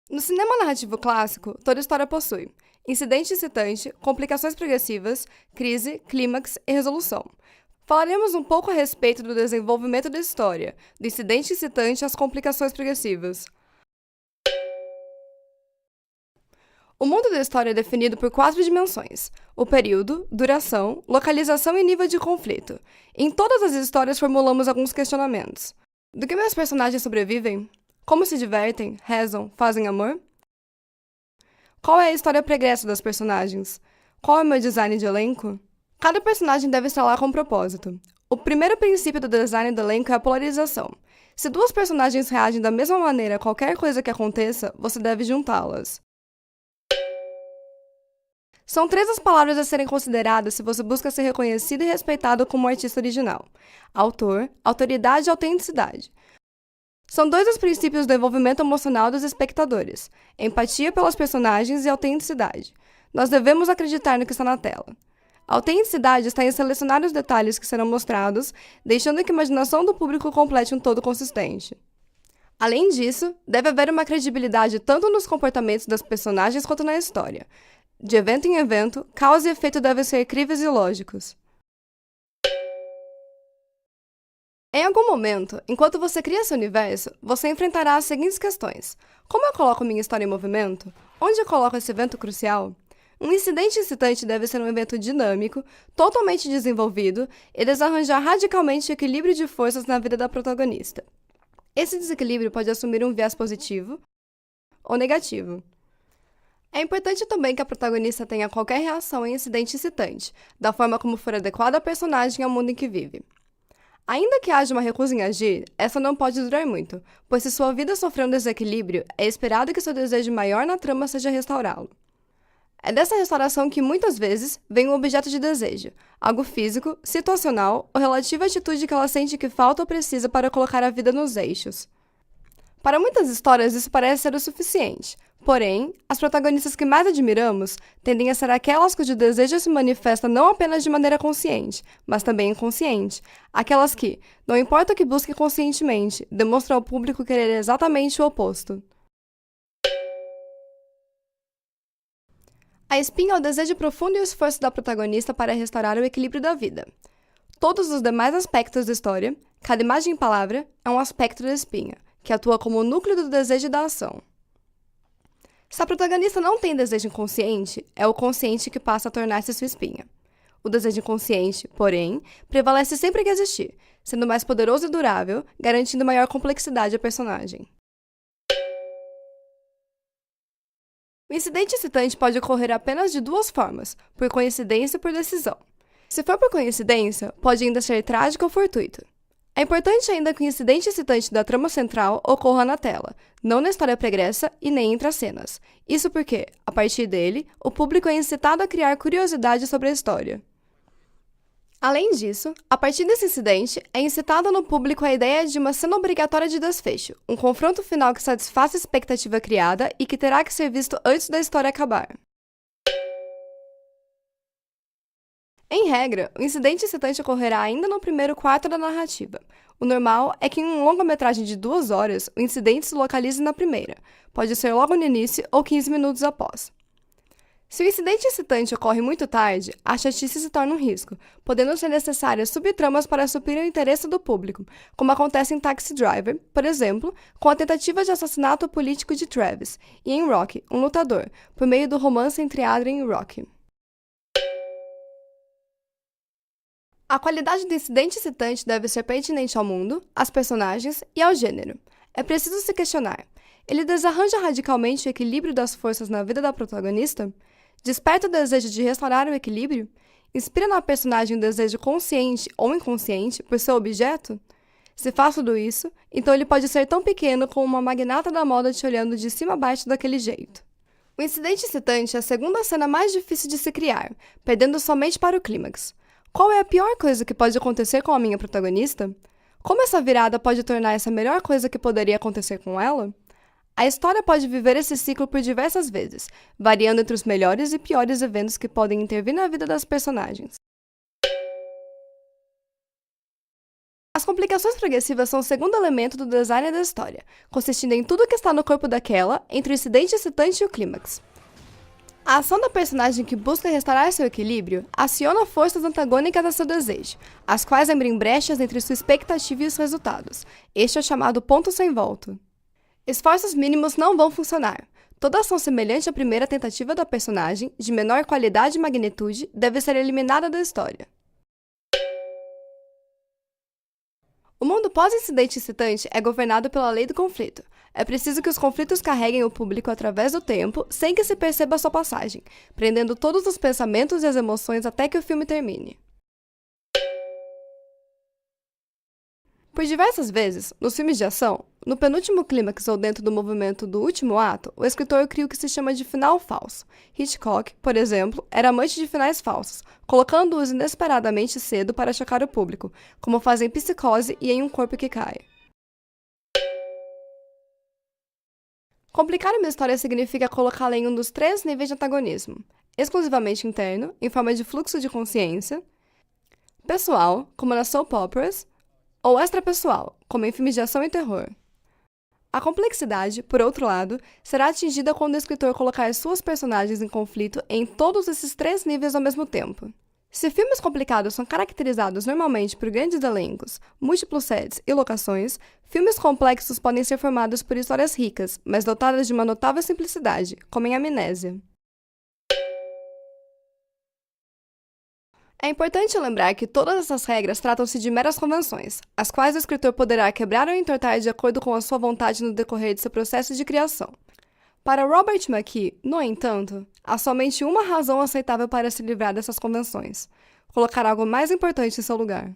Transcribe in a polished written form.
No cinema narrativo clássico, toda história possui incidente excitante, complicações progressivas, crise, clímax e resolução. Falaremos um pouco a respeito do desenvolvimento da história, do incidente excitante às complicações progressivas. O mundo da história é definido por 4 dimensões: o período, duração, localização e nível de conflito. Em todas as histórias formulamos alguns questionamentos. Do que meus personagens sobrevivem? Como se divertem, rezam, fazem amor? Qual é a história pregressa das personagens? Qual é o meu design de elenco? Cada personagem deve estar lá com um propósito. O primeiro princípio do design do elenco é a polarização. Se duas personagens reagem da mesma maneira a qualquer coisa que aconteça, você deve juntá-las. São 3 as palavras a serem consideradas se você busca ser reconhecido e respeitado como artista original: autor, autoridade e autenticidade. São 2 os princípios do envolvimento emocional dos espectadores: empatia pelas personagens e autenticidade. Nós devemos acreditar no que está na tela. A autenticidade está em selecionar os detalhes que serão mostrados, deixando que a imaginação do público complete um todo consistente. Além disso, deve haver uma credibilidade tanto nos comportamentos das personagens quanto na história. De evento em evento, causa e efeito devem ser críveis e lógicos. Em algum momento, enquanto você cria seu universo, você enfrentará as seguintes questões: como eu coloco minha história em movimento? Onde eu coloco esse evento crucial? Um incidente excitante deve ser um evento dinâmico, totalmente desenvolvido e desarranjar radicalmente o equilíbrio de forças na vida da protagonista. Esse desequilíbrio pode assumir um viés positivo ou negativo. É importante também que a protagonista tenha qualquer reação em incidente excitante, da forma como for adequada à personagem e ao mundo em que vive. Ainda que haja uma recusa em agir, essa não pode durar muito, pois se sua vida sofrer um desequilíbrio, é esperado que seu desejo maior na trama seja restaurá-lo. É dessa restauração que, muitas vezes, vem um objeto de desejo, algo físico, situacional ou relativo à atitude que ela sente que falta ou precisa para colocar a vida nos eixos. Para muitas histórias, isso parece ser o suficiente. Porém, as protagonistas que mais admiramos tendem a ser aquelas cujo desejo se manifesta não apenas de maneira consciente, mas também inconsciente. Aquelas que, não importa o que busquem conscientemente, demonstram ao público querer exatamente o oposto. A espinha é o desejo profundo e o esforço da protagonista para restaurar o equilíbrio da vida. Todos os demais aspectos da história, cada imagem e palavra, é um aspecto da espinha, que atua como o núcleo do desejo e da ação. Se a protagonista não tem desejo inconsciente, é o consciente que passa a tornar-se sua espinha. O desejo inconsciente, porém, prevalece sempre que existir, sendo mais poderoso e durável, garantindo maior complexidade à personagem. O incidente excitante pode ocorrer apenas de 2 formas: por coincidência e por decisão. Se for por coincidência, pode ainda ser trágico ou fortuito. É importante ainda que o incidente excitante da trama central ocorra na tela, não na história pregressa e nem entre as cenas. Isso porque, a partir dele, o público é incitado a criar curiosidade sobre a história. Além disso, a partir desse incidente, é incitada no público a ideia de uma cena obrigatória de desfecho, um confronto final que satisfaça a expectativa criada e que terá que ser visto antes da história acabar. Em regra, o incidente excitante ocorrerá ainda no primeiro quarto da narrativa. O normal é que em uma longa-metragem de 2 horas, o incidente se localize na primeira. Pode ser logo no início ou 15 minutos após. Se o incidente excitante ocorre muito tarde, a chatice se torna um risco, podendo ser necessárias subtramas para suprir o interesse do público, como acontece em Taxi Driver, por exemplo, com a tentativa de assassinato político de Travis, e em Rocky, um lutador, por meio do romance entre Adrian e Rocky. A qualidade do incidente excitante deve ser pertinente ao mundo, às personagens e ao gênero. É preciso se questionar: ele desarranja radicalmente o equilíbrio das forças na vida da protagonista? Desperta o desejo de restaurar o equilíbrio? Inspira na personagem um desejo consciente ou inconsciente por seu objeto? Se faz tudo isso, então ele pode ser tão pequeno como uma magnata da moda te olhando de cima a baixo daquele jeito. O incidente excitante é a segunda cena mais difícil de se criar, perdendo somente para o clímax. Qual é a pior coisa que pode acontecer com a minha protagonista? Como essa virada pode tornar essa a melhor coisa que poderia acontecer com ela? A história pode viver esse ciclo por diversas vezes, variando entre os melhores e piores eventos que podem intervir na vida das personagens. As complicações progressivas são o segundo elemento do design da história, consistindo em tudo que está no corpo daquela, entre o incidente excitante e o clímax. A ação da personagem que busca restaurar seu equilíbrio aciona forças antagônicas a seu desejo, as quais abrem brechas entre sua expectativa e os resultados. Este é o chamado ponto sem volta. Esforços mínimos não vão funcionar. Toda ação semelhante à primeira tentativa da personagem, de menor qualidade e magnitude, deve ser eliminada da história. O mundo pós-incidente excitante é governado pela lei do conflito. É preciso que os conflitos carreguem o público através do tempo, sem que se perceba sua passagem, prendendo todos os pensamentos e as emoções até que o filme termine. Por diversas vezes, nos filmes de ação, no penúltimo clímax ou dentro do movimento do último ato, o escritor cria o que se chama de final falso. Hitchcock, por exemplo, era amante de finais falsos, colocando-os inesperadamente cedo para chocar o público, como faz em Psicose e em Um Corpo que Cai. Complicar uma história significa colocá-la em um dos 3 níveis de antagonismo: exclusivamente interno, em forma de fluxo de consciência; pessoal, como nas soap operas; ou extrapessoal, como em filmes de ação e terror. A complexidade, por outro lado, será atingida quando o escritor colocar suas personagens em conflito em todos esses 3 níveis ao mesmo tempo. Se filmes complicados são caracterizados normalmente por grandes elencos, múltiplos sets e locações, filmes complexos podem ser formados por histórias ricas, mas dotadas de uma notável simplicidade, como em Amnésia. É importante lembrar que todas essas regras tratam-se de meras convenções, as quais o escritor poderá quebrar ou entortar de acordo com a sua vontade no decorrer de seu processo de criação. Para Robert McKee, no entanto, há somente uma razão aceitável para se livrar dessas convenções: colocar algo mais importante em seu lugar.